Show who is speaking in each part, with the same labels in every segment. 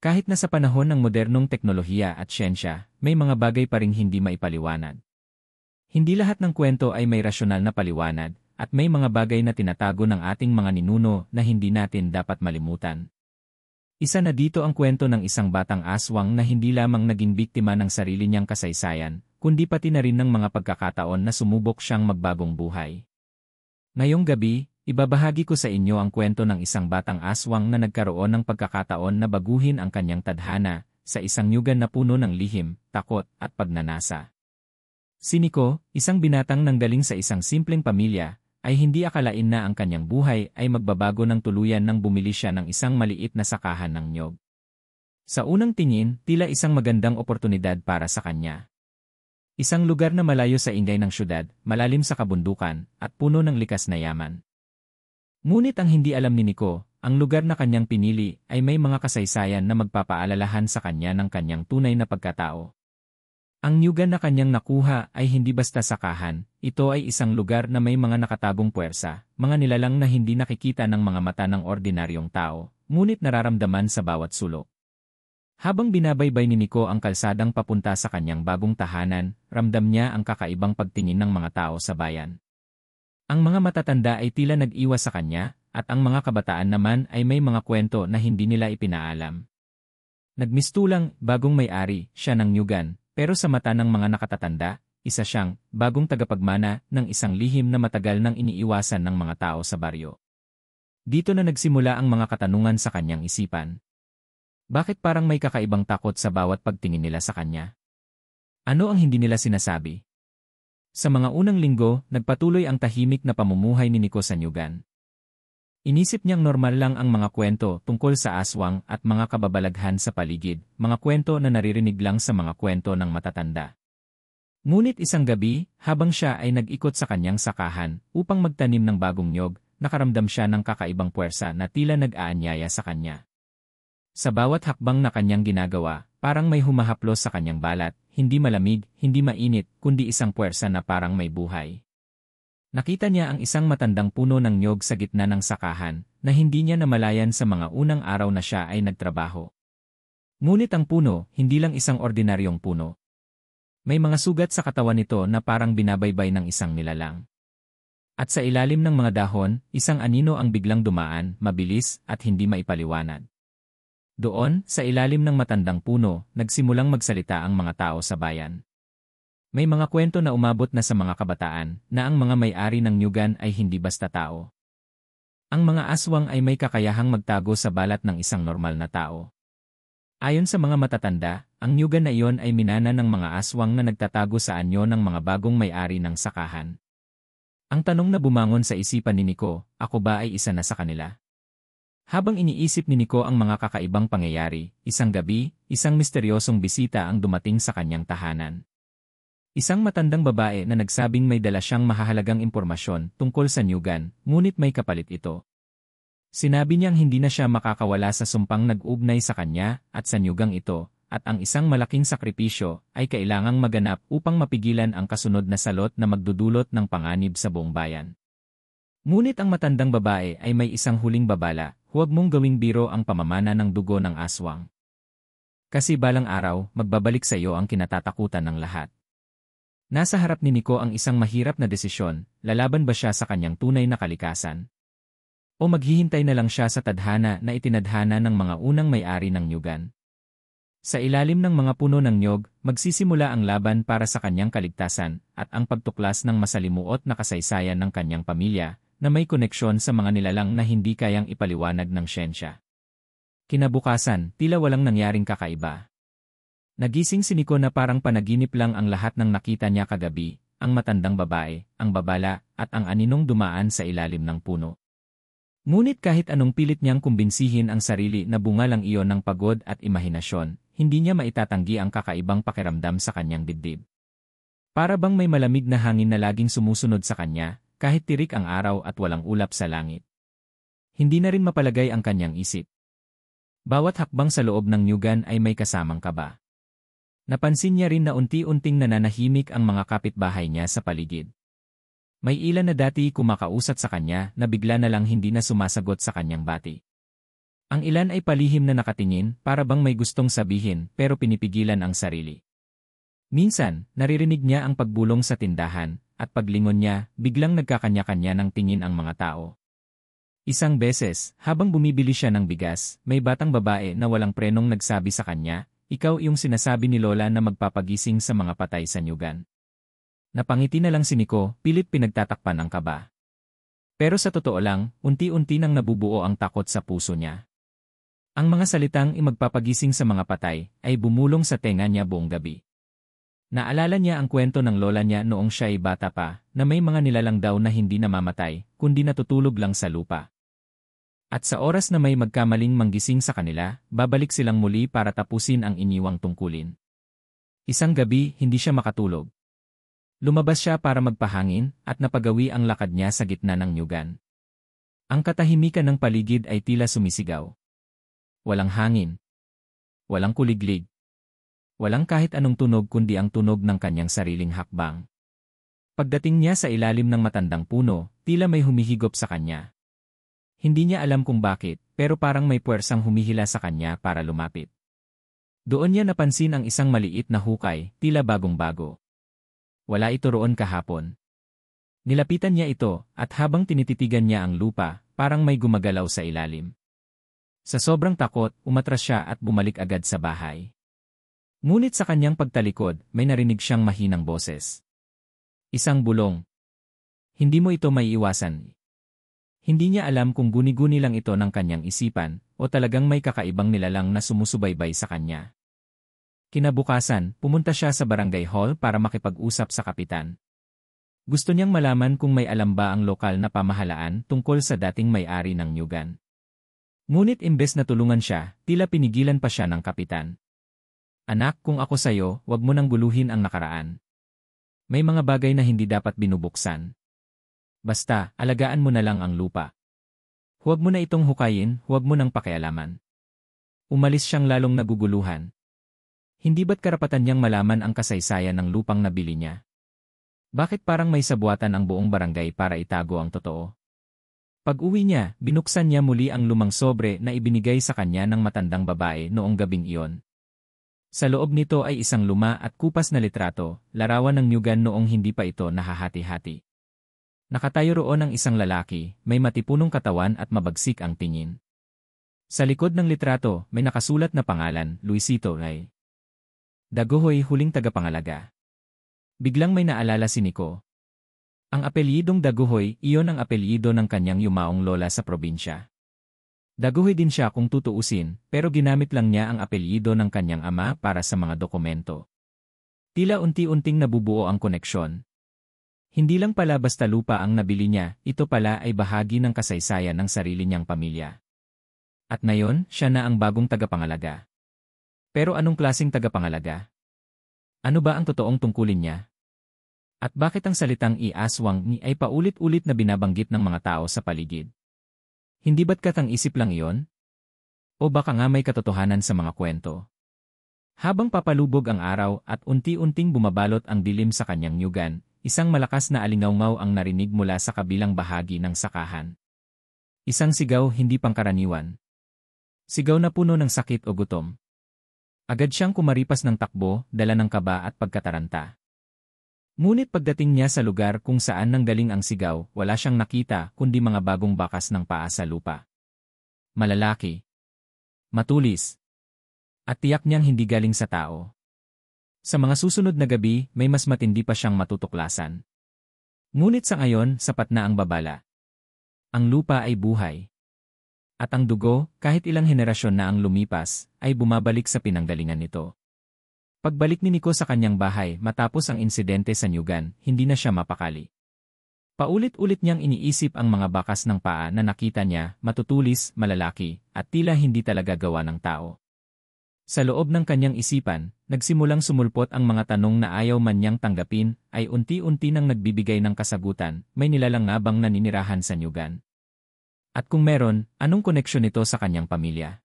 Speaker 1: Kahit na sa panahon ng modernong teknolohiya at siyensya, may mga bagay pa ring hindi maipaliwanag. Hindi lahat ng kwento ay may rasyonal na paliwanag, at may mga bagay na tinatago ng ating mga ninuno na hindi natin dapat malimutan. Isa na dito ang kwento ng isang batang aswang na hindi lamang naging biktima ng sarili niyang kasaysayan, kundi pati na rin ng mga pagkakataon na sumubok siyang magbagong buhay. Ngayong gabi, ibabahagi ko sa inyo ang kwento ng isang batang aswang na nagkaroon ng pagkakataon na baguhin ang kanyang tadhana sa isang nyugan na puno ng lihim, takot, at pagnanasa. Si Nico, isang binatang nanggaling sa isang simpleng pamilya, ay hindi akalain na ang kanyang buhay ay magbabago ng tuluyan nang bumili siya ng isang maliit na sakahan ng nyog. Sa unang tingin, tila isang magandang oportunidad para sa kanya. Isang lugar na malayo sa ingay ng syudad, malalim sa kabundukan, at puno ng likas na yaman. Ngunit ang hindi alam ni Nico, ang lugar na kanyang pinili ay may mga kasaysayan na magpapaalalahan sa kanya ng kanyang tunay na pagkatao. Ang nyugan na kanyang nakuha ay hindi basta sakahan, ito ay isang lugar na may mga nakatagong puwersa, mga nilalang na hindi nakikita ng mga mata ng ordinaryong tao, ngunit nararamdaman sa bawat sulok. Habang binabaybay ni Nico ang kalsadang papunta sa kanyang bagong tahanan, ramdam niya ang kakaibang pagtingin ng mga tao sa bayan. Ang mga matatanda ay tila nag-iwas sa kanya, at ang mga kabataan naman ay may mga kwento na hindi nila ipinaalam. Nagmistulang, bagong may-ari, siya ng nyugan. Pero sa mata ng mga nakatatanda, isa siyang bagong tagapagmana ng isang lihim na matagal nang iniiwasan ng mga tao sa baryo. Dito na nagsimula ang mga katanungan sa kanyang isipan. Bakit parang may kakaibang takot sa bawat pagtingin nila sa kanya? Ano ang hindi nila sinasabi? Sa mga unang linggo, nagpatuloy ang tahimik na pamumuhay ni Nico sa nyugan. Inisip niyang normal lang ang mga kwento tungkol sa aswang at mga kababalaghan sa paligid, mga kwento na naririnig lang sa mga kwento ng matatanda. Ngunit isang gabi, habang siya ay nag-ikot sa kanyang sakahan upang magtanim ng bagong nyog, nakaramdam siya ng kakaibang puwersa na tila nag-aanyaya sa kanya. Sa bawat hakbang na kanyang ginagawa, parang may humahaplos sa kanyang balat, hindi malamig, hindi mainit, kundi isang puwersa na parang may buhay. Nakita niya ang isang matandang puno ng nyog sa gitna ng sakahan na hindi niya namalayan sa mga unang araw na siya ay nagtrabaho. Ngunit ang puno, hindi lang isang ordinaryong puno. May mga sugat sa katawan nito na parang binabaybay ng isang nilalang. At sa ilalim ng mga dahon, isang anino ang biglang dumaan, mabilis at hindi maipaliwanag. Doon, sa ilalim ng matandang puno, nagsimulang magsalita ang mga tao sa bayan. May mga kwento na umabot na sa mga kabataan na ang mga may-ari ng nyugan ay hindi basta tao. Ang mga aswang ay may kakayahang magtago sa balat ng isang normal na tao. Ayon sa mga matatanda, ang nyugan na iyon ay minana ng mga aswang na nagtatago sa anyo ng mga bagong may-ari ng sakahan. Ang tanong na bumangon sa isipan ni Nico, ako ba ay isa na sa kanila? Habang iniisip ni Nico ang mga kakaibang pangyayari, isang gabi, isang misteryosong bisita ang dumating sa kanyang tahanan. Isang matandang babae na nagsabing may dala siyang mahahalagang impormasyon tungkol sa nyugan, ngunit may kapalit ito. Sinabi niyang hindi na siya makakawala sa sumpang nag-ugnay sa kanya at sa nyugang ito, at ang isang malaking sakripisyo ay kailangang maganap upang mapigilan ang kasunod na salot na magdudulot ng panganib sa buong bayan. Ngunit ang matandang babae ay may isang huling babala, huwag mong gawing biro ang pamamana ng dugo ng aswang. Kasi balang araw, magbabalik sa iyo ang kinatatakutan ng lahat. Nasa harap ni Nico ang isang mahirap na desisyon, lalaban ba siya sa kanyang tunay na kalikasan? O maghihintay na lang siya sa tadhana na itinadhana ng mga unang may-ari ng nyugan? Sa ilalim ng mga puno ng nyog, magsisimula ang laban para sa kanyang kaligtasan at ang pagtuklas ng masalimuot na kasaysayan ng kanyang pamilya na may koneksyon sa mga nilalang na hindi kayang ipaliwanag ng siyensya. Kinabukasan, tila walang nangyaring kakaiba. Nagising si Nico na parang panaginip lang ang lahat ng nakita niya kagabi, ang matandang babae, ang babala, at ang aninong dumaan sa ilalim ng puno. Ngunit kahit anong pilit niyang kumbinsihin ang sarili na bunga lang iyon ng pagod at imahinasyon, hindi niya maitatanggi ang kakaibang pakiramdam sa kanyang dibdib. Para bang may malamig na hangin na laging sumusunod sa kanya, kahit tirik ang araw at walang ulap sa langit. Hindi na rin mapalagay ang kanyang isip. Bawat hakbang sa loob ng nyugan ay may kasamang kaba. Napansin niya rin na unti-unting nananahimik ang mga kapitbahay niya sa paligid. May ilan na dati kumakausap sa kanya na bigla na lang hindi na sumasagot sa kanyang bati. Ang ilan ay palihim na nakatingin para bang may gustong sabihin pero pinipigilan ang sarili. Minsan, naririnig niya ang pagbulong sa tindahan at paglingon niya, biglang nagkakanya-kanya ng tingin ang mga tao. Isang beses, habang bumibili siya ng bigas, may batang babae na walang prenong nagsabi sa kanya, "Ikaw yung sinasabi ni Lola na magpapagising sa mga patay sa nyugan." Napangiti na lang si Nico, pilit pinagtatakpan ang kaba. Pero sa totoo lang, unti-unti nang nabubuo ang takot sa puso niya. Ang mga salitang magpapagising sa mga patay ay bumulong sa tenga niya buong gabi. Naalala niya ang kwento ng lola niya noong siya ay bata pa, na may mga nilalang daw na hindi namamatay, kundi natutulog lang sa lupa. At sa oras na may magkamaling manggising sa kanila, babalik silang muli para tapusin ang iniwang tungkulin. Isang gabi, hindi siya makatulog. Lumabas siya para magpahangin at napagawi ang lakad niya sa gitna ng nyugan. Ang katahimikan ng paligid ay tila sumisigaw. Walang hangin. Walang kuliglig. Walang kahit anong tunog kundi ang tunog ng kanyang sariling hakbang. Pagdating niya sa ilalim ng matandang puno, tila may humihigop sa kanya. Hindi niya alam kung bakit, pero parang may puwersang humihila sa kanya para lumapit. Doon niya napansin ang isang maliit na hukay, tila bagong-bago. Wala ito roon kahapon. Nilapitan niya ito, at habang tinititigan niya ang lupa, parang may gumagalaw sa ilalim. Sa sobrang takot, umatras siya at bumalik agad sa bahay. Ngunit sa kanyang pagtalikod, may narinig siyang mahinang boses. Isang bulong. Hindi mo ito maiiwasan. Hindi niya alam kung guni-guni lang ito ng kanyang isipan, o talagang may kakaibang nilalang na sumusubaybay sa kanya. Kinabukasan, pumunta siya sa barangay hall para makipag-usap sa kapitan. Gusto niyang malaman kung may alam ba ang lokal na pamahalaan tungkol sa dating may-ari ng nyugan. Ngunit imbes na tulungan siya, tila pinigilan pa siya ng kapitan. "Anak, kung ako sa'yo, wag mo nang guluhin ang nakaraan. May mga bagay na hindi dapat binubuksan. Basta, alagaan mo na lang ang lupa. Huwag mo na itong hukayin, huwag mo nang pakialaman." Umalis siyang lalong naguguluhan. Hindi ba't karapatan niyang malaman ang kasaysayan ng lupang nabili niya? Bakit parang may sabuatan ang buong barangay para itago ang totoo? Pag-uwi niya, binuksan niya muli ang lumang sobre na ibinigay sa kanya ng matandang babae noong gabing iyon. Sa loob nito ay isang luma at kupas na litrato, larawan ng nyugan noong hindi pa ito nahahati-hati. Nakatayo roon ang isang lalaki, may matipunong katawan at mabagsik ang tingin. Sa likod ng litrato, may nakasulat na pangalan, Luisito Ray. Daguhoy, huling tagapangalaga. Biglang may naalala si Nico. Ang apelyidong Daguhoy, iyon ang apelyido ng kanyang yumaong lola sa probinsya. Daguhoy din siya kung tutuusin, pero ginamit lang niya ang apelyido ng kanyang ama para sa mga dokumento. Tila unti-unting nabubuo ang koneksyon. Hindi lang pala basta lupa ang nabili niya, ito pala ay bahagi ng kasaysayan ng sarili niyang pamilya. At ngayon, siya na ang bagong tagapangalaga. Pero anong klaseng tagapangalaga? Ano ba ang totoong tungkulin niya? At bakit ang salitang i-aswang ni ay paulit-ulit na binabanggit ng mga tao sa paligid? Hindi ba't katang-isip lang iyon? O baka nga may katotohanan sa mga kwento? Habang papalubog ang araw at unti-unting bumabalot ang dilim sa kanyang nyugan, isang malakas na alingawngaw ang narinig mula sa kabilang bahagi ng sakahan. Isang sigaw hindi pangkaraniwan. Sigaw na puno ng sakit o gutom. Agad siyang kumaripas ng takbo, dala ng kaba at pagkataranta. Ngunit pagdating niya sa lugar kung saan nanggaling ang sigaw, wala siyang nakita kundi mga bagong bakas ng paa sa lupa. Malalaki. Matulis. At tiyak niyang hindi galing sa tao. Sa mga susunod na gabi, may mas matindi pa siyang matutuklasan. Ngunit sa ngayon, sapat na ang babala. Ang lupa ay buhay. At ang dugo, kahit ilang henerasyon na ang lumipas, ay bumabalik sa pinanggalingan nito. Pagbalik ni Nico sa kanyang bahay matapos ang insidente sa nyugan, hindi na siya mapakali. Paulit-ulit niyang iniisip ang mga bakas ng paa na nakita niya, matutulis, malalaki, at tila hindi talaga gawa ng tao. Sa loob ng kanyang isipan, nagsimulang sumulpot ang mga tanong na ayaw man niyang tanggapin, ay unti-unti nang nagbibigay ng kasagutan, may nilalang nga bang naninirahan sa nyugan? At kung meron, anong koneksyon nito sa kanyang pamilya?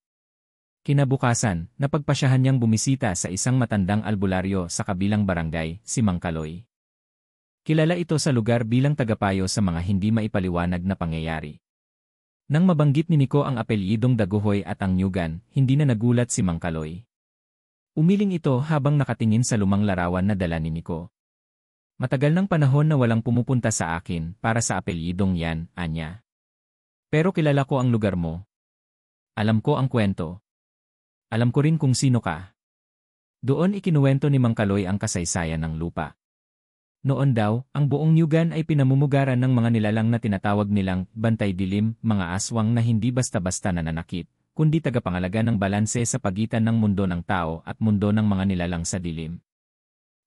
Speaker 1: Kinabukasan, napagpasyahan niyang bumisita sa isang matandang albularyo sa kabilang barangay, si Mang Kaloy. Kilala ito sa lugar bilang tagapayo sa mga hindi maipaliwanag na pangyayari. Nang mabanggit ni Nico ang apelyidong Daguhoy at ang Nyugan, hindi na nagulat si Mang Kaloy. Umiling ito habang nakatingin sa lumang larawan na dala ni Nico. Matagal ng panahon na walang pumupunta sa akin para sa apelyidong yan, anya. Pero kilala ko ang lugar mo. Alam ko ang kwento. Alam ko rin kung sino ka. Doon ikinuwento ni Mang Kaloy ang kasaysayan ng lupa. Noon daw, ang buong Nyugan ay pinamumugaran ng mga nilalang na tinatawag nilang bantay dilim, mga aswang na hindi basta-basta nananakit, kundi tagapangalaga ng balanse sa pagitan ng mundo ng tao at mundo ng mga nilalang sa dilim.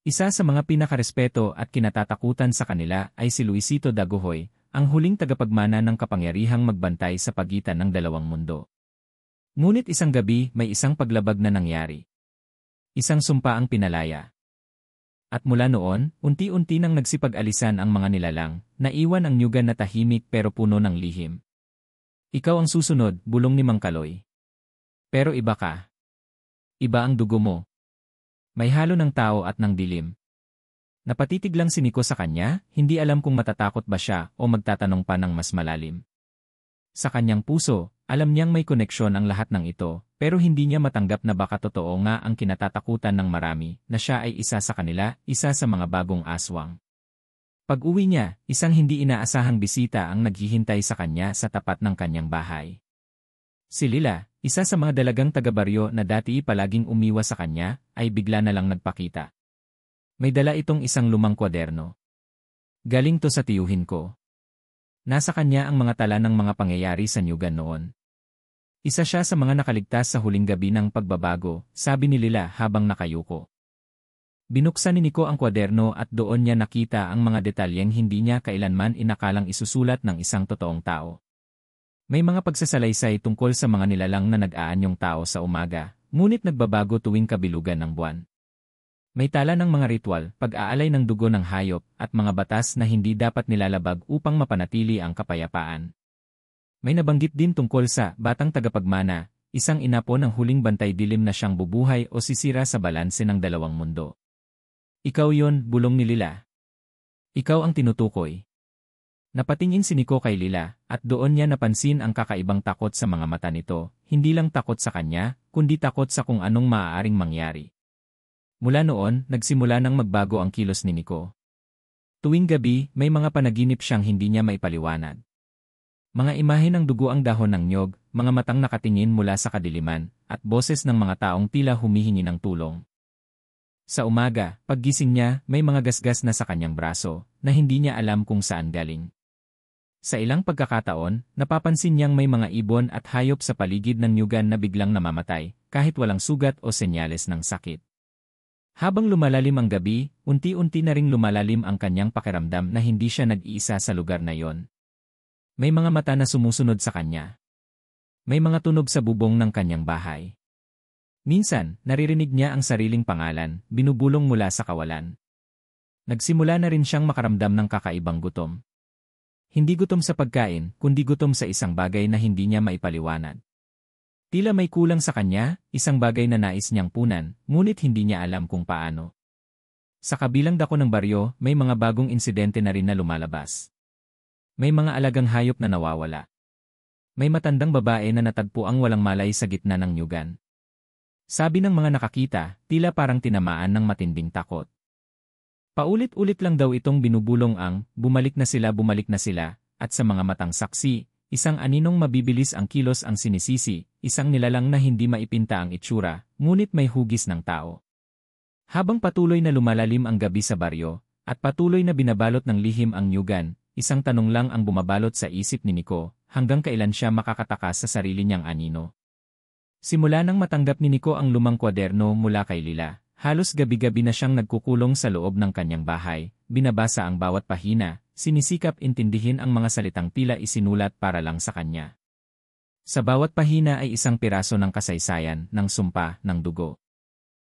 Speaker 1: Isa sa mga pinakarespeto at kinatatakutan sa kanila ay si Luisito Daguhoy, ang huling tagapagmana ng kapangyarihang magbantay sa pagitan ng dalawang mundo. Ngunit isang gabi may isang paglabag na nangyari. Isang sumpa ang pinalaya. At mula noon, unti-unti nang nagsipag-alisan ang mga nilalang, naiwan ang Nyugan na tahimik pero puno ng lihim. Ikaw ang susunod, bulong ni Mang Kaloy. Pero iba ka. Iba ang dugo mo. May halo ng tao at ng dilim. Napatitig lang si Nico sa kanya, hindi alam kung matatakot ba siya o magtatanong pa ng mas malalim. Sa kanyang puso, alam niyang may koneksyon ang lahat ng ito, pero hindi niya matanggap na baka totoo nga ang kinatatakutan ng marami, na siya ay isa sa kanila, isa sa mga bagong aswang. Pag-uwi niya, isang hindi inaasahang bisita ang naghihintay sa kanya sa tapat ng kanyang bahay. Si Lila, isa sa mga dalagang taga-baryo na dati palaging umiwas sa kanya, ay bigla na lang nagpakita. May dala itong isang lumang kwaderno. Galing to sa tiyuhin ko. Nasa kanya ang mga tala ng mga pangyayari sa Nyugan noon. Isa siya sa mga nakaligtas sa huling gabi ng pagbabago, sabi ni Lila habang nakayuko. Binuksan ni Nico ang kwaderno at doon niya nakita ang mga detalyeng hindi niya kailanman inakalang isusulat ng isang totoong tao. May mga pagsasalaysay tungkol sa mga nilalang na nag-aanyong tao sa umaga, ngunit nagbabago tuwing kabilugan ng buwan. May tala ng mga ritual, pag-aalay ng dugo ng hayop, at mga batas na hindi dapat nilalabag upang mapanatili ang kapayapaan. May nabanggit din tungkol sa batang tagapagmana, isang inapo ng huling bantay dilim na siyang bubuhay o sisira sa balanse ng dalawang mundo. Ikaw yon, bulong ni Lila. Ikaw ang tinutukoy. Napatingin si Nico kay Lila, at doon niya napansin ang kakaibang takot sa mga mata nito, hindi lang takot sa kanya, kundi takot sa kung anong maaaring mangyari. Mula noon, nagsimula nang magbago ang kilos ni Nico. Tuwing gabi, may mga panaginip siyang hindi niya maipaliwanag. Mga imahe ng dugo ang dahon ng nyog, mga matang nakatingin mula sa kadiliman, at boses ng mga taong tila humihingi ng tulong. Sa umaga, paggising niya, may mga gasgas na sa kanyang braso, na hindi niya alam kung saan galing. Sa ilang pagkakataon, napapansin niyang may mga ibon at hayop sa paligid ng Nyugan na biglang namamatay, kahit walang sugat o senyales ng sakit. Habang lumalalim ang gabi, unti-unti na ring lumalalim ang kanyang pakiramdam na hindi siya nag-iisa sa lugar na yon. May mga mata na sumusunod sa kanya. May mga tunog sa bubong ng kanyang bahay. Minsan, naririnig niya ang sariling pangalan, binubulong mula sa kawalan. Nagsimula na rin siyang makaramdam ng kakaibang gutom. Hindi gutom sa pagkain, kundi gutom sa isang bagay na hindi niya maipaliwanag. Tila may kulang sa kanya, isang bagay na nais niyang punan, ngunit hindi niya alam kung paano. Sa kabilang dako ng baryo, may mga bagong insidente na rin na lumalabas. May mga alagang hayop na nawawala. May matandang babae na natagpuang walang malay sa gitna ng Nyugan. Sabi ng mga nakakita, tila parang tinamaan ng matinding takot. Paulit-ulit lang daw itong binubulong ang, bumalik na sila, at sa mga matang saksi, isang aninong mabibilis ang kilos ang sinisisi, isang nilalang na hindi maipinta ang itsura, ngunit may hugis ng tao. Habang patuloy na lumalalim ang gabi sa baryo, at patuloy na binabalot ng lihim ang Nyugan, isang tanong lang ang bumabalot sa isip ni Nico, hanggang kailan siya makakatakas sa sarili niyang anino. Simula nang matanggap ni Nico ang lumang kwaderno mula kay Lila, halos gabi-gabi na siyang nagkukulong sa loob ng kanyang bahay, binabasa ang bawat pahina, sinisikap intindihin ang mga salitang tila isinulat para lang sa kanya. Sa bawat pahina ay isang piraso ng kasaysayan, ng sumpa, ng dugo.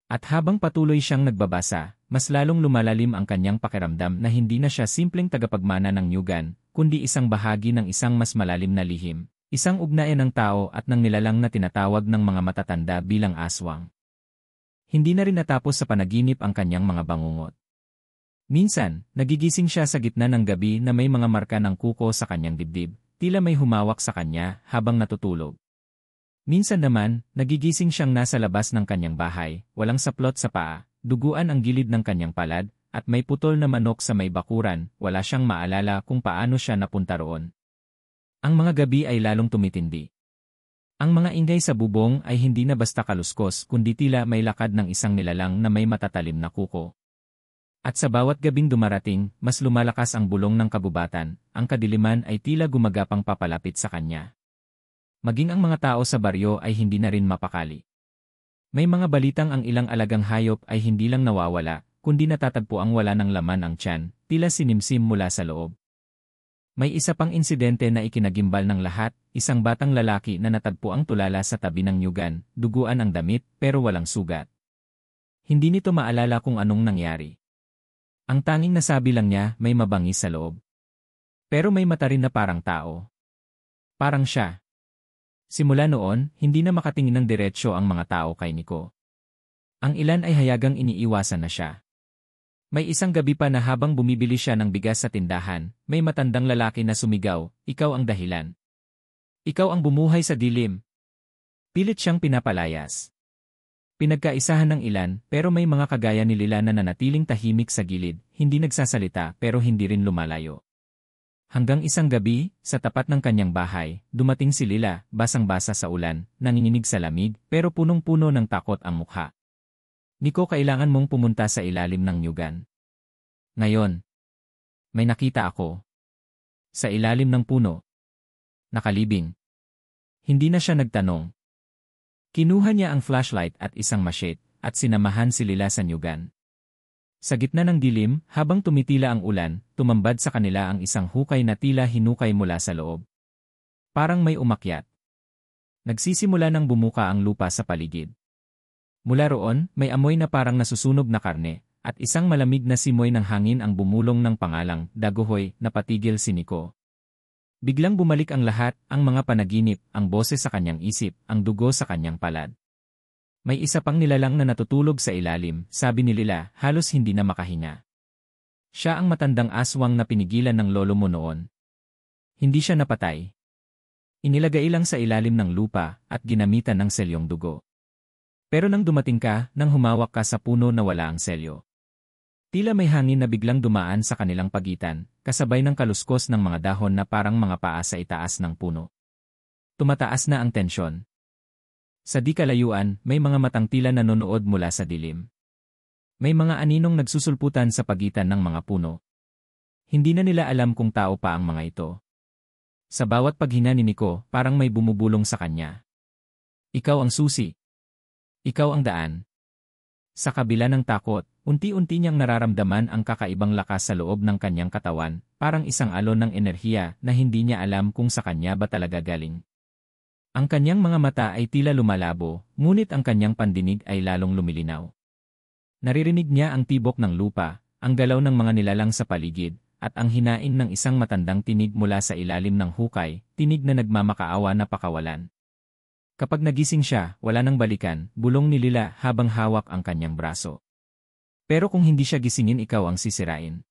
Speaker 1: At habang patuloy siyang nagbabasa, mas lalong lumalalim ang kanyang pakiramdam na hindi na siya simpleng tagapagmana ng Nyugan, kundi isang bahagi ng isang mas malalim na lihim, isang ugnayan ng tao at ng nilalang na tinatawag ng mga matatanda bilang aswang. Hindi na rin natapos sa panaginip ang kanyang mga bangungot. Minsan, nagigising siya sa gitna ng gabi na may mga marka ng kuko sa kanyang dibdib, tila may humawak sa kanya habang natutulog. Minsan naman, nagigising siyang nasa labas ng kanyang bahay, walang saplot sa paa, duguan ang gilid ng kanyang palad, at may putol na manok sa may bakuran, wala siyang maalala kung paano siya napunta roon. Ang mga gabi ay lalong tumitindi. Ang mga ingay sa bubong ay hindi na basta kaluskos kundi tila may lakad ng isang nilalang na may matatalim na kuko. At sa bawat gabing dumarating, mas lumalakas ang bulong ng kabubatan, ang kadiliman ay tila gumagapang papalapit sa kanya. Maging ang mga tao sa baryo ay hindi na rin mapakali. May mga balitang ang ilang alagang hayop ay hindi lang nawawala, kundi natatagpo ang wala ng laman ang tiyan, tila sinimsim mula sa loob. May isa pang insidente na ikinagimbal ng lahat, isang batang lalaki na natagpo ang tulala sa tabi ng nyugan, duguan ang damit pero walang sugat. Hindi nito maalala kung anong nangyari. Ang tanging nasabi lang niya may mabangis sa loob. Pero may mata rin na parang tao. Parang siya. Simula noon, hindi na makatingin ng diretsyo ang mga tao kay Nico. Ang ilan ay hayagang iniiwasan na siya. May isang gabi pa na habang bumibili siya ng bigas sa tindahan, may matandang lalaki na sumigaw, "Ikaw ang dahilan. Ikaw ang bumuhay sa dilim." Pilit siyang pinapalayas. Pinagkaisahan ng ilan pero may mga kagaya ni Lila na nanatiling tahimik sa gilid, hindi nagsasalita pero hindi rin lumalayo. Hanggang isang gabi, sa tapat ng kanyang bahay, dumating si Lila, basang-basa sa ulan, nanginginig sa lamig pero punong-puno ng takot ang mukha. "Nico, kailangan mong pumunta sa ilalim ng nyugan. Ngayon, may nakita ako. Sa ilalim ng puno. Nakalibing." Hindi na siya nagtanong. Kinuha niya ang flashlight at isang machete, at sinamahan si Lila sa nyugan. Sa gitna ng dilim, habang tumitila ang ulan, tumambad sa kanila ang isang hukay na tila hinukay mula sa loob. Parang may umakyat. Nagsisimula ng bumuka ang lupa sa paligid. Mula roon, may amoy na parang nasusunog na karne, at isang malamig na simoy ng hangin ang bumulong ng pangalang Daguhoy na patigil si Nico. Biglang bumalik ang lahat, ang mga panaginip, ang boses sa kanyang isip, ang dugo sa kanyang palad. May isa pang nilalang na natutulog sa ilalim, sabi ni Lila, halos hindi na makahinga. Siya ang matandang aswang na pinigilan ng lolo mo noon. Hindi siya napatay. Inilagay lang sa ilalim ng lupa at ginamitan ng selyong dugo. Pero nang dumating ka, nang humawak ka sa puno na wala ang selyo. Tila may hangin na biglang dumaan sa kanilang pagitan, kasabay ng kaluskos ng mga dahon na parang mga paa sa itaas ng puno. Tumataas na ang tensyon. Sa di kalayuan, may mga matang tila nanonood mula sa dilim. May mga aninong nagsusulputan sa pagitan ng mga puno. Hindi na nila alam kung tao pa ang mga ito. Sa bawat paghina ni Nico, parang may bumubulong sa kanya. Ikaw ang susi. Ikaw ang daan. Sa kabila ng takot, unti-unti niyang nararamdaman ang kakaibang lakas sa loob ng kanyang katawan, parang isang alon ng enerhiya na hindi niya alam kung sa kanya ba talaga galing. Ang kanyang mga mata ay tila lumalabo, ngunit ang kanyang pandinig ay lalong lumilinaw. Naririnig niya ang tibok ng lupa, ang galaw ng mga nilalang sa paligid, at ang hinaing ng isang matandang tinig mula sa ilalim ng hukay, tinig na nagmamakaawa na pakawalan. Kapag nagising siya, wala nang balikan, bulong ni Lila habang hawak ang kanyang braso. Pero kung hindi siya gisingin, ikaw ang sisirain.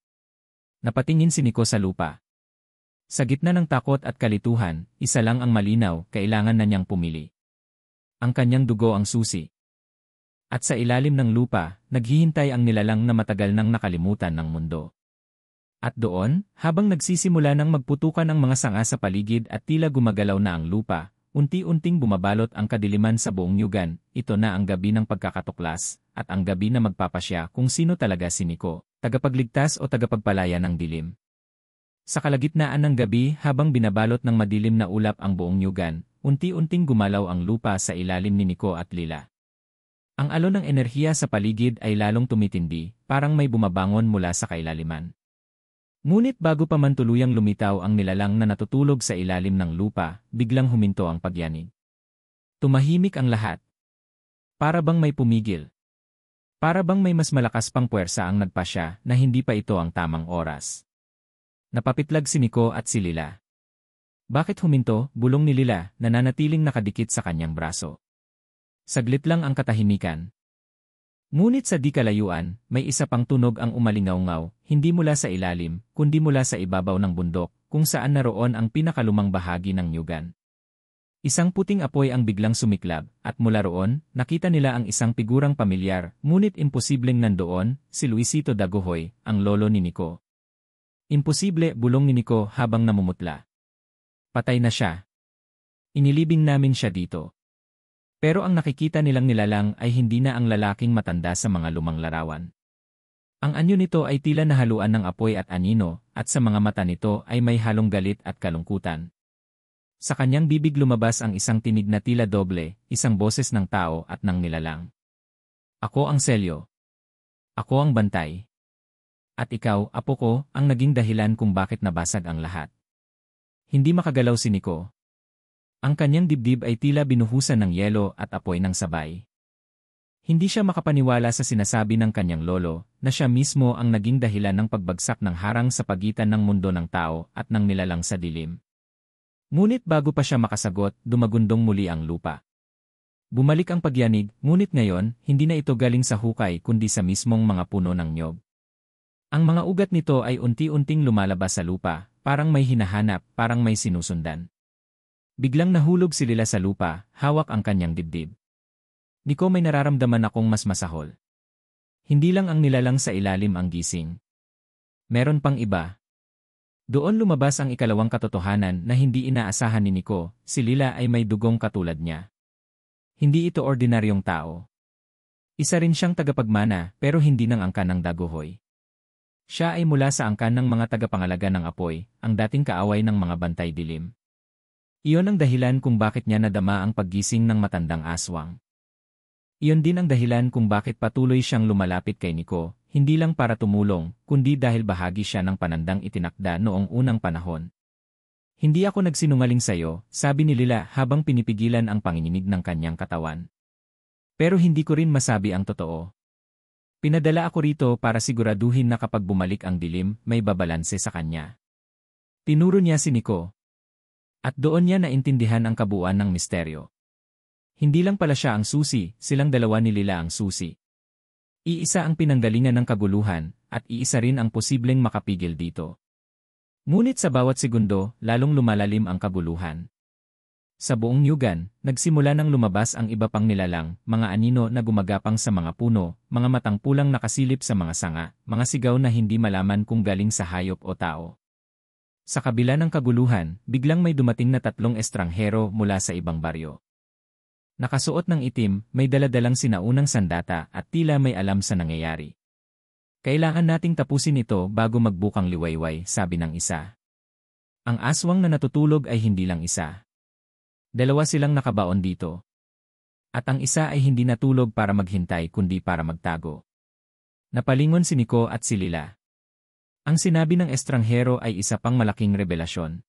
Speaker 1: Napatingin si Nico sa lupa. Sa gitna ng takot at kalituhan, isa lang ang malinaw, kailangan na niyang pumili. Ang kanyang dugo ang susi. At sa ilalim ng lupa, naghihintay ang nilalang na matagal nang nakalimutan ng mundo. At doon, habang nagsisimula ng magputukan ang mga sanga sa paligid at tila gumagalaw na ang lupa, unti-unting bumabalot ang kadiliman sa buong nyugan, ito na ang gabi ng pagkakatuklas, at ang gabi na magpapasya kung sino talaga si Nico, tagapagligtas o tagapagpalaya ng dilim. Sa kalagitnaan ng gabi habang binabalot ng madilim na ulap ang buong nyugan, unti-unting gumalaw ang lupa sa ilalim ni Nico at Lila. Ang alon ng enerhiya sa paligid ay lalong tumitindi, parang may bumabangon mula sa kailaliman. Ngunit bago pa man tuluyang lumitaw ang nilalang na natutulog sa ilalim ng lupa, biglang huminto ang pagyanig. Tumahimik ang lahat. Para bang may pumigil. Para bang may mas malakas pang puwersa ang nagpasya na hindi pa ito ang tamang oras. Napapitlag si Nico at si Lila. Bakit huminto? Bulong ni Lila, nananatiling nakadikit sa kanyang braso. Saglit lang ang katahimikan. Ngunit sa di kalayuan, may isa pang tunog ang umalingaw-ngaw, hindi mula sa ilalim, kundi mula sa ibabaw ng bundok, kung saan naroon ang pinakalumang bahagi ng nyugan. Isang puting apoy ang biglang sumiklab, at mula roon, nakita nila ang isang figurang pamilyar, ngunit imposibleng nandoon, si Luisito Dagohoy, ang lolo ni Nico. Imposible, bulong ni Nico habang namumutla. Patay na siya. Inilibing namin siya dito. Pero ang nakikita nilang nilalang ay hindi na ang lalaking matanda sa mga lumang larawan. Ang anyo nito ay tila nahaluan ng apoy at anino, at sa mga mata nito ay may halong galit at kalungkutan. Sa kanyang bibig lumabas ang isang tinig na tila doble, isang boses ng tao at ng nilalang. Ako ang selyo. Ako ang bantay. At ikaw, apo ko, ang naging dahilan kung bakit nabasag ang lahat. Hindi makagalaw si Nico. Ang kanyang dibdib ay tila binuhusan ng yelo at apoy ng sabay. Hindi siya makapaniwala sa sinasabi ng kanyang lolo, na siya mismo ang naging dahilan ng pagbagsak ng harang sa pagitan ng mundo ng tao at ng nilalang sa dilim. Ngunit bago pa siya makasagot, dumagundong muli ang lupa. Bumalik ang pagyanig, ngunit ngayon, hindi na ito galing sa hukay kundi sa mismong mga puno ng nyog. Ang mga ugat nito ay unti-unting lumalabas sa lupa, parang may hinahanap, parang may sinusundan. Biglang nahulog si Lila sa lupa, hawak ang kanyang dibdib. Nico, may nararamdaman akong mas masahol. Hindi lang ang nilalang sa ilalim ang gising. Meron pang iba. Doon lumabas ang ikalawang katotohanan na hindi inaasahan ni Nico, si Lila ay may dugong katulad niya. Hindi ito ordinaryong tao. Isa rin siyang tagapagmana pero hindi ng angkan ng Dagohoy. Siya ay mula sa angkan ng mga tagapangalaga ng apoy, ang dating kaaway ng mga bantay dilim. Iyon ang dahilan kung bakit niya nadama ang paggising ng matandang aswang. Iyon din ang dahilan kung bakit patuloy siyang lumalapit kay Nico, hindi lang para tumulong, kundi dahil bahagi siya ng panandang itinakda noong unang panahon. Hindi ako nagsinungaling sa'yo, sabi ni Lila habang pinipigilan ang panginginig ng kanyang katawan. Pero hindi ko rin masabi ang totoo. Pinadala ako rito para siguraduhin na kapag bumalik ang dilim, may babalanse sa kanya. Tinuro niya si Nico. At doon niya naintindihan ang kabuuan ng misteryo. Hindi lang pala siya ang susi, silang dalawa ni Lila ang susi. Iisa ang pinanggalingan ng kaguluhan, at iisa rin ang posibleng makapigil dito. Ngunit sa bawat segundo, lalong lumalalim ang kaguluhan. Sa buong nyugan, nagsimula nang lumabas ang iba pang nilalang, mga anino na gumagapang sa mga puno, mga matang pulang nakasilip sa mga sanga, mga sigaw na hindi malaman kung galing sa hayop o tao. Sa kabila ng kaguluhan, biglang may dumating na 3 estranghero mula sa ibang baryo. Nakasuot ng itim, may daladalang sinaunang sandata at tila may alam sa nangyayari. Kailangan nating tapusin ito bago magbukang liwayway, sabi ng isa. Ang aswang na natutulog ay hindi lang isa. 2 silang nakabaon dito. At ang isa ay hindi natulog para maghintay kundi para magtago. Napalingon si Nico at si Lila. Ang sinabi ng estranghero ay isa pang malaking revelasyon.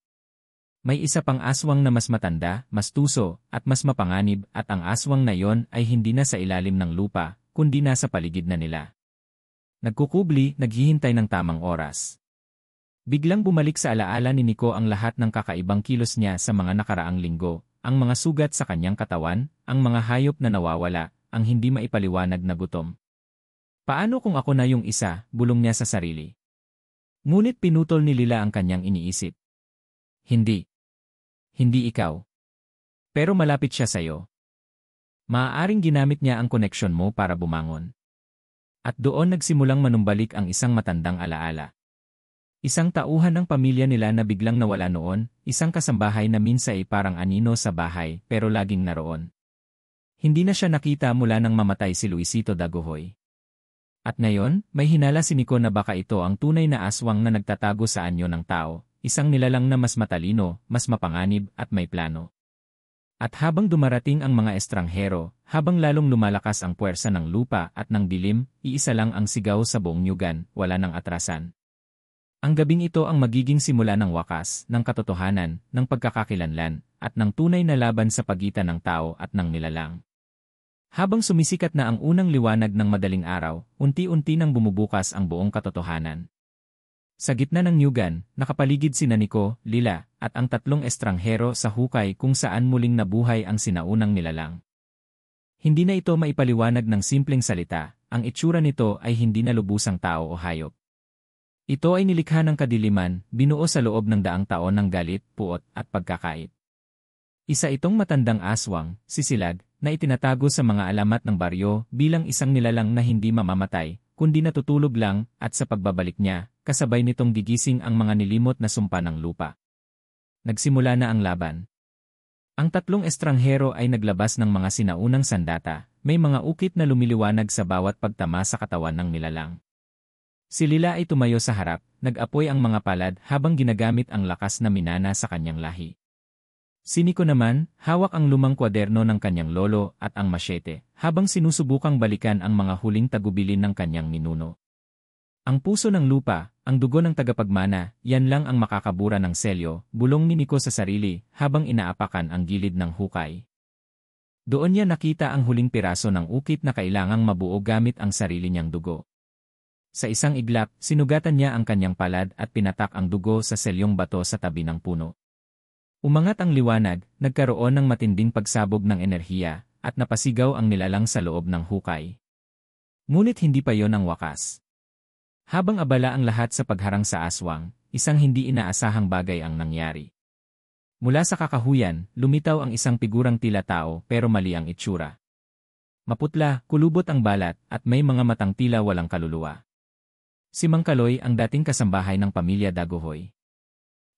Speaker 1: May isa pang aswang na mas matanda, mas tuso, at mas mapanganib at ang aswang na yon ay hindi na sa ilalim ng lupa, kundi nasa paligid na nila. Nagkukubli, naghihintay ng tamang oras. Biglang bumalik sa alaala ni Nico ang lahat ng kakaibang kilos niya sa mga nakaraang linggo, ang mga sugat sa kanyang katawan, ang mga hayop na nawawala, ang hindi maipaliwanag na gutom. Paano kung ako na yung isa, bulong niya sa sarili. Ngunit pinutol ni Lila ang kanyang iniisip. Hindi. Hindi ikaw. Pero malapit siya sa'yo. Maaaring ginamit niya ang koneksyon mo para bumangon. At doon nagsimulang manumbalik ang isang matandang alaala. Isang tauhan ng pamilya nila na biglang nawala noon, isang kasambahay na minsan ay parang anino sa bahay pero laging naroon. Hindi na siya nakita mula nang mamatay si Luisito Dagohoy. At ngayon, may hinala si Nico na baka ito ang tunay na aswang na nagtatago sa anyo ng tao. Isang nilalang na mas matalino, mas mapanganib at may plano. At habang dumarating ang mga estranghero, habang lalong lumalakas ang puwersa ng lupa at ng dilim, iisa lang ang sigaw sa buong nyugan, wala nang atrasan. Ang gabing ito ang magiging simula ng wakas, ng katotohanan, ng pagkakakilanlan, at ng tunay na laban sa pagitan ng tao at ng nilalang. Habang sumisikat na ang unang liwanag ng madaling araw, unti-unti nang bumubukas ang buong katotohanan. Sa gitna ng nyugan, nakapaligid sina Nico, Lila, at ang 3 estranghero sa hukay kung saan muling nabuhay ang sinaunang nilalang. Hindi na ito maipaliwanag ng simpleng salita, ang itsura nito ay hindi na lubusang tao o hayop. Ito ay nilikha ng kadiliman, binuo sa loob ng daang taon ng galit, puot, at pagkakait. Isa itong matandang aswang, sisilag, na itinatago sa mga alamat ng baryo bilang isang nilalang na hindi mamamatay, kundi natutulog lang, at sa pagbabalik niya, kasabay nitong gigising ang mga nilimot na sumpa ng lupa. Nagsimula na ang laban. Ang tatlong estranghero ay naglabas ng mga sinaunang sandata, may mga ukit na lumiliwanag sa bawat pagtama sa katawan ng nilalang. Si Lila ay tumayo sa harap, nag-apoy ang mga palad habang ginagamit ang lakas na minana sa kanyang lahi. Si Nico naman, hawak ang lumang kwaderno ng kanyang lolo at ang masyete, habang sinusubukang balikan ang mga huling tagubilin ng kanyang ninuno. Ang puso ng lupa, ang dugo ng tagapagmana, yan lang ang makakabura ng selyo, bulong ni Nico sa sarili, habang inaapakan ang gilid ng hukay. Doon niya nakita ang huling piraso ng ukit na kailangang mabuo gamit ang sarili niyang dugo. Sa isang iglap, sinugatan niya ang kanyang palad at pinatak ang dugo sa selyong bato sa tabi ng puno. Umangat ang liwanag, nagkaroon ng matinding pagsabog ng enerhiya, at napasigaw ang nilalang sa loob ng hukay. Ngunit hindi pa yon ang wakas. Habang abala ang lahat sa pagharang sa aswang, isang hindi inaasahang bagay ang nangyari. Mula sa kakahuyan, lumitaw ang isang figurang tila tao pero mali ang itsura. Maputla, kulubot ang balat, at may mga matang tila walang kaluluwa. Si Mang Kaloy ang dating kasambahay ng pamilya Dagohoy.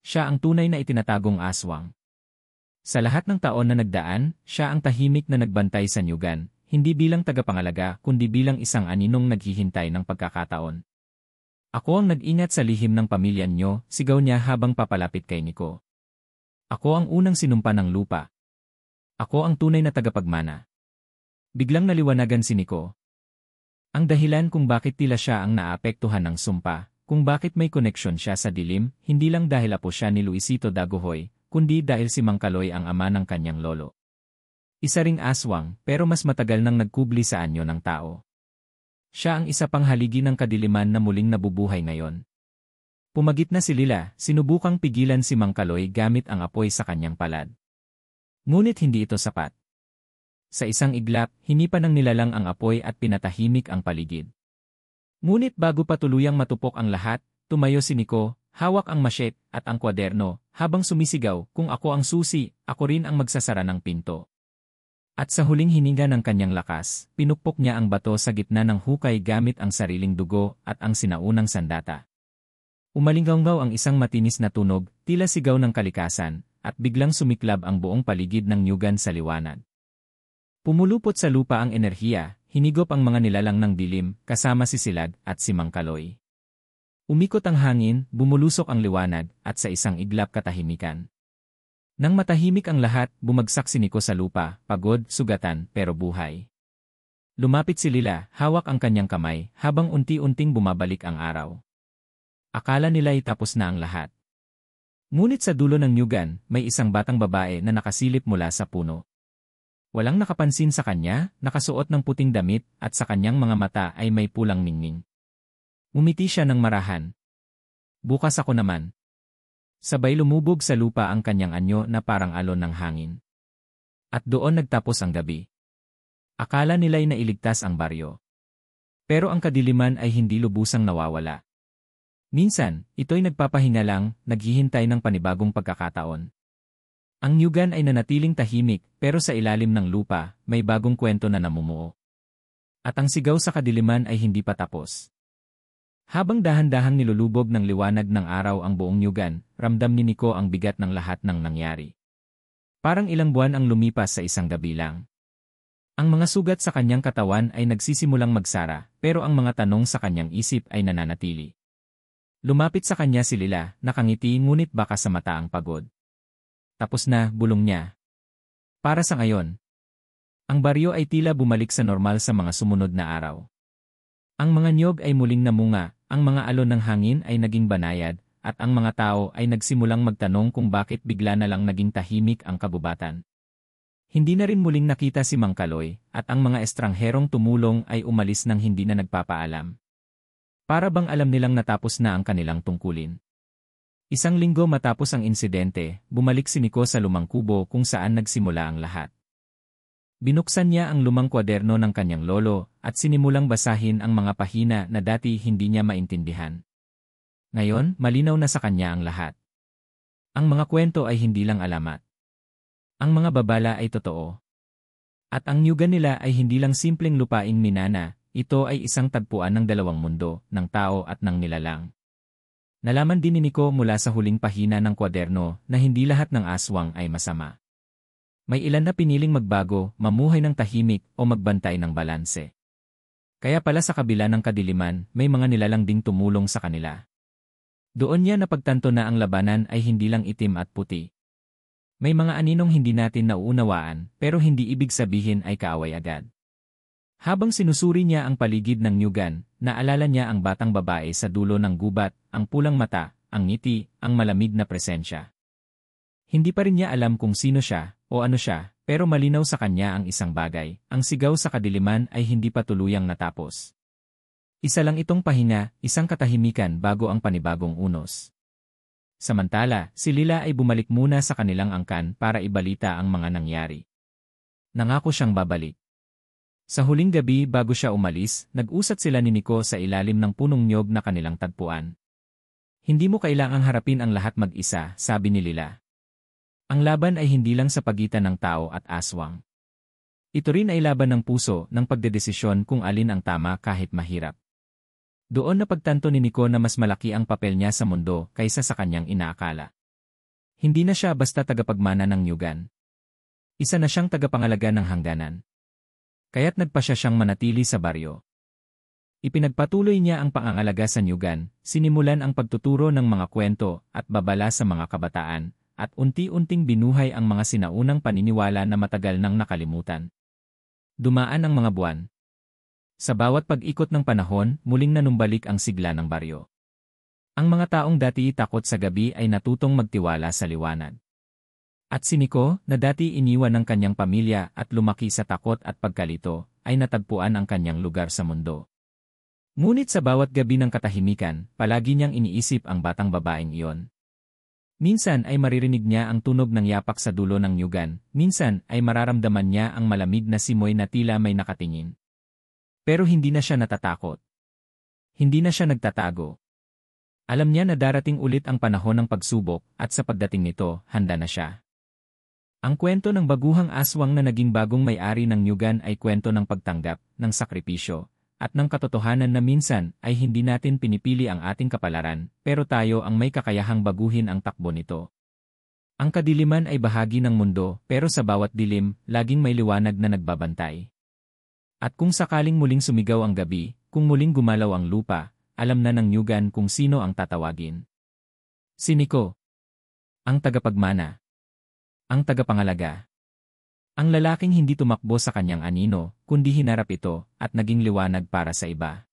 Speaker 1: Siya ang tunay na itinatagong aswang. Sa lahat ng taon na nagdaan, siya ang tahimik na nagbantay sa nyugan, hindi bilang tagapangalaga kundi bilang isang aninong naghihintay ng pagkakataon. Ako ang nag-ingat sa lihim ng pamilya niyo, sigaw niya habang papalapit kay Nico. Ako ang unang sinumpa ng lupa. Ako ang tunay na tagapagmana. Biglang naliwanagan si Nico. Ang dahilan kung bakit tila siya ang naapektuhan ng sumpa, kung bakit may koneksyon siya sa dilim, hindi lang dahil apo siya ni Luisito Dagohoy, kundi dahil si Mang Kaloy ang ama ng kanyang lolo. Isa ring aswang, pero mas matagal nang nagkubli sa anyo ng tao. Siya ang isa pang haligi ng kadiliman na muling nabubuhay ngayon. Pumagit na si Lila, sinubukang pigilan si Mang Kaloy gamit ang apoy sa kanyang palad. Ngunit hindi ito sapat. Sa isang iglap, hinipan ng nilalang ang apoy at pinatahimik ang paligid. Ngunit bago pa tuluyang matupok ang lahat, tumayo si Nico, hawak ang masyet at ang kwaderno, habang sumisigaw, kung ako ang susi, ako rin ang magsasara ng pinto. At sa huling hininga ng kanyang lakas, pinukpok niya ang bato sa gitna ng hukay gamit ang sariling dugo at ang sinaunang sandata. Umalinggaw ang isang matinis na tunog, tila sigaw ng kalikasan, at biglang sumiklab ang buong paligid ng nyugan sa liwanag. Pumulupot sa lupa ang enerhiya, hinigop ang mga nilalang ng dilim, kasama si Silag at si Mang Kaloy. Umikot ang hangin, bumulusok ang liwanag, at sa isang iglap katahimikan. Nang matahimik ang lahat, bumagsak si Nico sa lupa, pagod, sugatan, pero buhay. Lumapit si Lila, hawak ang kanyang kamay, habang unti-unting bumabalik ang araw. Akala nila'y tapos na ang lahat. Ngunit sa dulo ng nyugan, may isang batang babae na nakasilip mula sa puno. Walang nakapansin sa kanya, nakasuot ng puting damit, at sa kanyang mga mata ay may pulang ningning. Umiti siya ng marahan. Bukas ako naman. Sabay lumubog sa lupa ang kanyang anyo na parang alon ng hangin. At doon nagtapos ang gabi. Akala nila'y nailigtas ang baryo. Pero ang kadiliman ay hindi lubusang nawawala. Minsan, ito'y nagpapahinga lang, naghihintay ng panibagong pagkakataon. Ang nyugan ay nanatiling tahimik, pero sa ilalim ng lupa, may bagong kwento na namumuo. At ang sigaw sa kadiliman ay hindi pa tapos. Habang dahan-dahang nilulubog ng liwanag ng araw ang buong nyugan, ramdam ni Nico ang bigat ng lahat ng nangyari. Parang ilang buwan ang lumipas sa isang gabi lang. Ang mga sugat sa kanyang katawan ay nagsisimulang magsara, pero ang mga tanong sa kanyang isip ay nananatili. Lumapit sa kanya si Lila, nakangiti ngunit baka sa mata ang pagod. Tapos na, bulong niya. Para sa ngayon. Ang baryo ay tila bumalik sa normal sa mga sumunod na araw. Ang mga niyog ay muling namunga, ang mga alon ng hangin ay naging banayad, at ang mga tao ay nagsimulang magtanong kung bakit bigla na lang naging tahimik ang kabubatan. Hindi na rin muling nakita si Mang Kaloy, at ang mga estrangherong tumulong ay umalis nang hindi na nagpapaalam. Para bang alam nilang natapos na ang kanilang tungkulin. Isang linggo matapos ang insidente, bumalik si Nico sa lumang kubo kung saan nagsimula ang lahat. Binuksan niya ang lumang kwaderno ng kanyang lolo at sinimulang basahin ang mga pahina na dati hindi niya maintindihan. Ngayon, malinaw na sa kanya ang lahat. Ang mga kwento ay hindi lang alamat. Ang mga babala ay totoo. At ang nyugan nila ay hindi lang simpleng lupaing minana, ito ay isang tagpuan ng dalawang mundo, ng tao at ng nilalang. Nalaman din ni Nico mula sa huling pahina ng kwaderno na hindi lahat ng aswang ay masama. May ilan na piniling magbago, mamuhay ng tahimik o magbantay ng balanse. Kaya pala sa kabila ng kadiliman, may mga nilalang ding tumulong sa kanila. Doon niya napagtanto na ang labanan ay hindi lang itim at puti. May mga aninong hindi natin nauunawaan, pero hindi ibig sabihin ay kaaway agad. Habang sinusuri niya ang paligid ng nyugan, naalala niya ang batang babae sa dulo ng gubat, ang pulang mata, ang ngiti, ang malamig na presensya. Hindi pa rin niya alam kung sino siya, o ano siya, pero malinaw sa kanya ang isang bagay, ang sigaw sa kadiliman ay hindi pa tuluyang natapos. Isa lang itong pahinga, isang katahimikan bago ang panibagong unos. Samantala, si Lila ay bumalik muna sa kanilang angkan para ibalita ang mga nangyari. Nangako siyang babalik. Sa huling gabi bago siya umalis, nag-usat sila ni Nico sa ilalim ng punong niyog na kanilang tagpuan. Hindi mo kailangang harapin ang lahat mag-isa, sabi ni Lila. Ang laban ay hindi lang sa pagitan ng tao at aswang. Ito rin ay laban ng puso, ng pagdedesisyon kung alin ang tama kahit mahirap. Doon napagtanto ni Nico na mas malaki ang papel niya sa mundo kaysa sa kanyang inaakala. Hindi na siya basta tagapagmana ng nyugan. Isa na siyang tagapangalaga ng hangganan. Kaya't nagpasya siyang manatili sa baryo. Ipinagpatuloy niya ang pangangalaga sa nyugan, sinimulan ang pagtuturo ng mga kwento at babala sa mga kabataan, at unti-unting binuhay ang mga sinaunang paniniwala na matagal nang nakalimutan. Dumaan ang mga buwan. Sa bawat pag-ikot ng panahon, muling nanumbalik ang sigla ng baryo. Ang mga taong dati takot sa gabi ay natutong magtiwala sa liwanag. At si Nico, na dati iniwan ng kanyang pamilya at lumaki sa takot at pagkalito, ay natagpuan ang kanyang lugar sa mundo. Ngunit sa bawat gabi ng katahimikan, palagi niyang iniisip ang batang babaeng iyon. Minsan ay maririnig niya ang tunog ng yapak sa dulo ng nyugan, minsan ay mararamdaman niya ang malamig na simoy na tila may nakatingin. Pero hindi na siya natatakot. Hindi na siya nagtatago. Alam niya na darating ulit ang panahon ng pagsubok at sa pagdating nito, handa na siya. Ang kwento ng baguhang aswang na naging bagong may-ari ng nyugan ay kwento ng pagtanggap, ng sakripisyo, at ng katotohanan na minsan ay hindi natin pinipili ang ating kapalaran, pero tayo ang may kakayahang baguhin ang takbo nito. Ang kadiliman ay bahagi ng mundo, pero sa bawat dilim, laging may liwanag na nagbabantay. At kung sakaling muling sumigaw ang gabi, kung muling gumalaw ang lupa, alam na ng nyugan kung sino ang tatawagin. Si Nico. Ang tagapagmana. Ang tagapangalaga. Ang lalaking hindi tumakbo sa kanyang anino, kundi hinarap ito, at naging liwanag para sa iba.